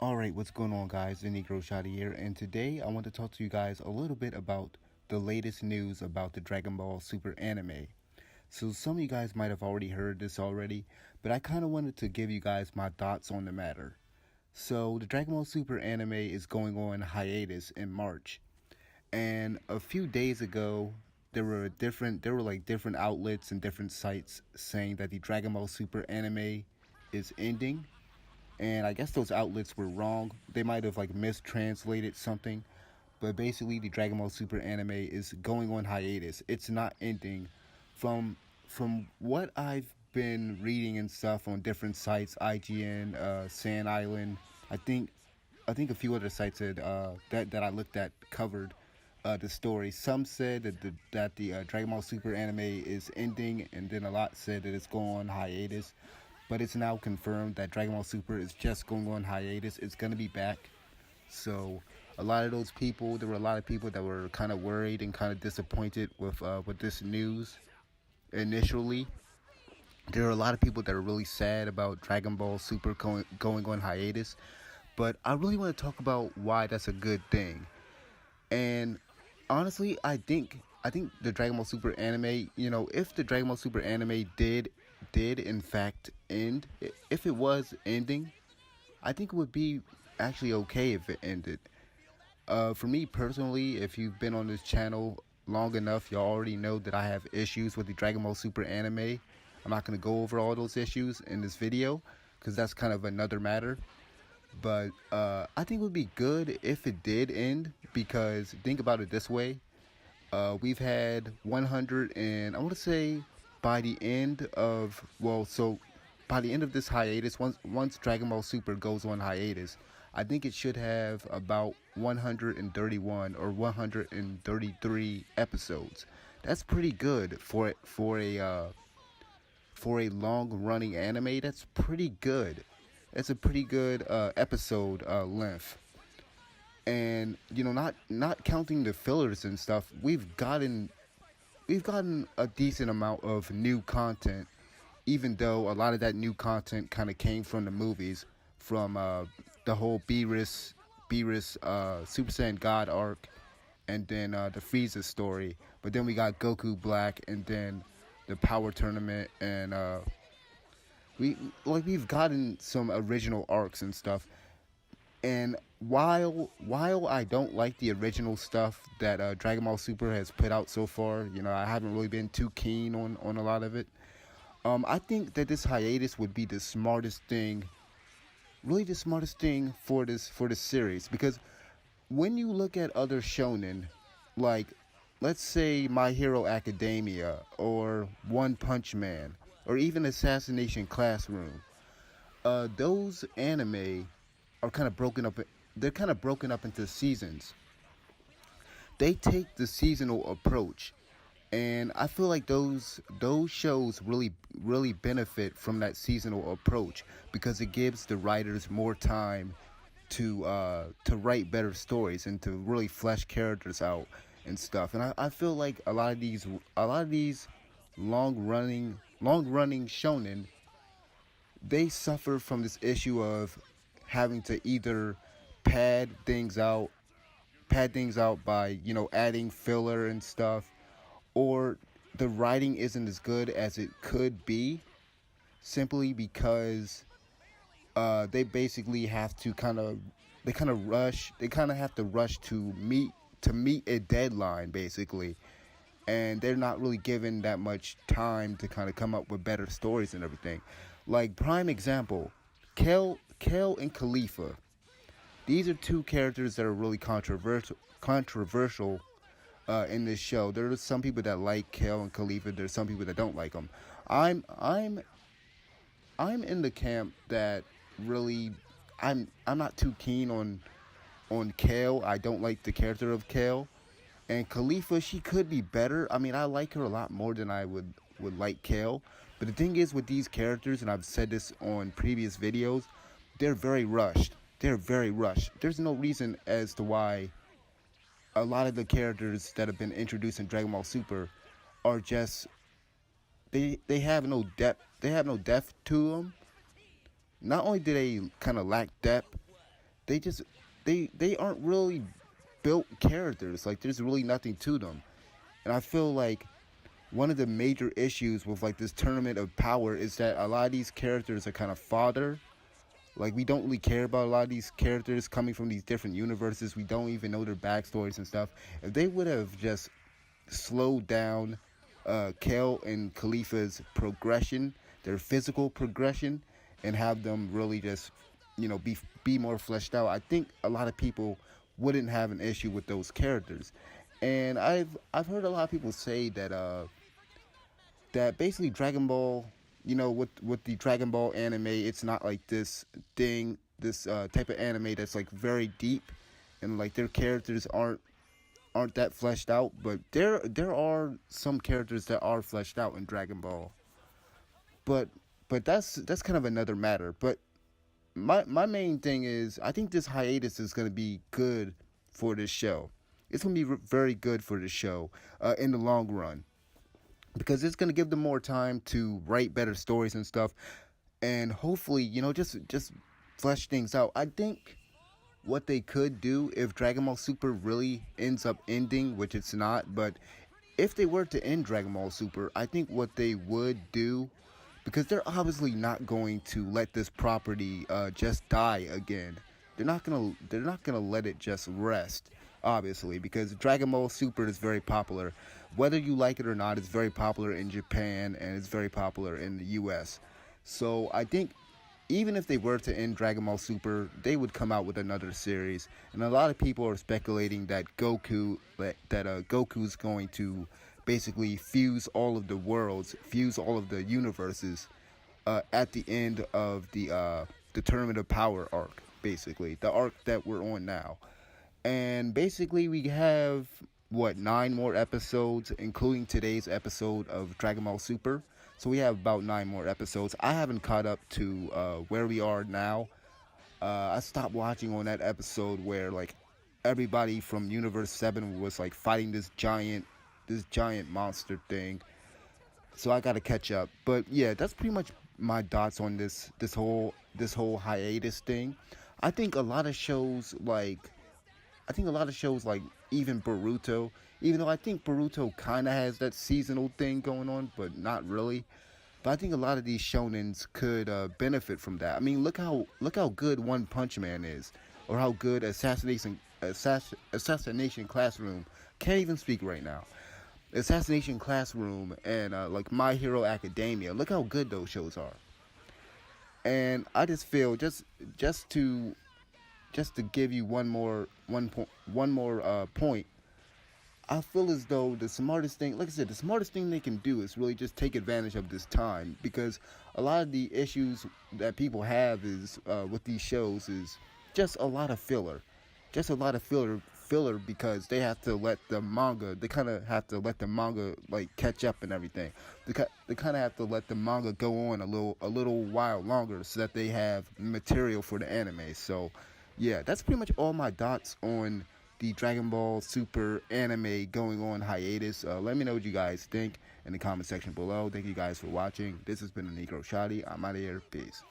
Alright, what's going on, guys? The Negro Shotty here, and today I want to talk to you guys a little bit about the latest news about the Dragon Ball Super anime. So, some of you guys might have already heard this already, but I kind of wanted to give you guys my thoughts on the matter. So, the Dragon Ball Super anime is going on hiatus in March, and a few days ago, there were like different outlets and different sites saying that the Dragon Ball Super anime is ending, and I guess those outlets were wrong. They might have like mistranslated something, but basically the Dragon Ball Super anime is going on hiatus. It's not ending. From what I've been reading and stuff on different sites, IGN, Sand Island, I think I think a few other sites that I looked at covered the story. Some said that the Dragon Ball Super anime is ending, and then a lot said that it's going on hiatus. But it's now confirmed that Dragon Ball Super is just going on hiatus. It's gonna be back. So a lot of those people, there were a lot of people that were kind of worried and kind of disappointed with this news initially. There are a lot of people that are really sad about Dragon Ball Super going on hiatus, but I really want to talk about why that's a good thing. And honestly, I think the Dragon Ball Super anime, if the Dragon Ball Super anime did in fact end, if it was ending, I think it would be actually okay if it ended. For me personally, if you've been on this channel long enough, y'all already know that I have issues with the Dragon Ball Super anime. I'm not gonna go over all those issues in this video because that's kind of another matter. But I think it would be good if it did end, because think about it this way. We've had 100, and I want to say by the end of, by the end of this hiatus, once Dragon Ball Super goes on hiatus, I think it should have about 131 or 133 episodes. That's pretty good for a long running anime. That's pretty good. That's a pretty good episode length. And not counting the fillers and stuff, we've gotten a decent amount of new content, even though a lot of that new content kind of came from the movies, from the whole Beerus Super Saiyan God arc, and then the Frieza story. But then we got Goku Black, and then the Power Tournament, and we've gotten some original arcs and stuff. And while I don't like the original stuff that Dragon Ball Super has put out so far, I haven't really been too keen on a lot of it. I think that this hiatus would be the smartest thing, really the smartest thing for this series, because when you look at other shonen, like, let's say My Hero Academia or One Punch Man or even Assassination Classroom, those anime are kind of broken up. They're kind of broken up into seasons. They take the seasonal approach, and I feel like those shows really benefit from that seasonal approach, because it gives the writers more time to write better stories and to really flesh characters out and stuff. And I feel like a lot of these long running shonen, they suffer from this issue of having to either pad things out by adding filler and stuff, or the writing isn't as good as it could be, simply because they basically have to have to rush to meet a deadline, basically. And they're not really given that much time to kind of come up with better stories and everything. Like, prime example, Kale and Khalifa. These are two characters that are really controversial in this show. There are some people that like Kale and Khalifa. There's some people that don't like them. I'm I'm I'm in the camp that really, I'm not too keen on Kale. I don't like the character of Kale. And Khalifa, she could be better. I mean, I like her a lot more than I would like Kale. But the thing is with these characters, and I've said this on previous videos, they're very rushed. They're very rushed. There's no reason as to why a lot of the characters that have been introduced in Dragon Ball Super are just, they have no depth. They have no depth to them. Not only do they kind of lack depth, they just they aren't really built characters. Like there's really nothing to them. And I feel like one of the major issues with like this tournament of power is that a lot of these characters are kind of fodder. Like we don't really care about a lot of these characters coming from these different universes. We don't even know their backstories and stuff. If they would have just slowed down Kale and Khalifa's progression, their physical progression, and have them really just, be more fleshed out, I think a lot of people wouldn't have an issue with those characters. And I've heard a lot of people say that basically Dragon Ball, with the Dragon Ball anime, it's not like this thing, this type of anime that's like very deep, and like their characters aren't that fleshed out. But there are some characters that are fleshed out in Dragon Ball. But that's kind of another matter. But my main thing is I think this hiatus is going to be good for this show. It's going to be very good for the show in the long run, because it's going to give them more time to write better stories and stuff, and hopefully, just flesh things out. I think what they could do, if Dragon Ball Super really ends up ending, which it's not, but if they were to end Dragon Ball Super, I think what they would do, because they're obviously not going to let this property just die again. They're not gonna let it just rest, obviously, because Dragon Ball Super is very popular. Whether you like it or not, it's very popular in Japan and it's very popular in the US. So I think even if they were to end Dragon Ball Super, they would come out with another series. And a lot of people are speculating that Goku's going to basically fuse all of the worlds, fuse all of the universes at the end of the Tournament of Power arc, basically the arc that we're on now. And basically, we have what, 9 more episodes, including today's episode of Dragon Ball Super. So we have about 9 more episodes. I haven't caught up to where we are now. I stopped watching on that episode where like everybody from Universe 7 was like fighting this giant monster thing. So I gotta catch up. But yeah, that's pretty much my thoughts on this whole hiatus thing. I think a lot of shows like even Boruto, even though I think Boruto kind of has that seasonal thing going on, but not really. But I think a lot of these shonens could benefit from that. I mean, look how good One Punch Man is, or how good Assassination Classroom. Can't even speak right now. Assassination Classroom and like My Hero Academia. Look how good those shows are. And I just feel just to give you one more point. I feel as though the smartest thing, like I said, the smartest thing they can do is really just take advantage of this time, because a lot of the issues that people have is with these shows is just a lot of filler, because they kind of have to let the manga like catch up and everything. They kind of have to let the manga go on a little while longer so that they have material for the anime. So yeah, that's pretty much all my thoughts on the Dragon Ball Super anime going on hiatus. Let me know what you guys think in the comment section below. Thank you guys for watching. This has been the Negro Shotty. I'm out of here. Peace.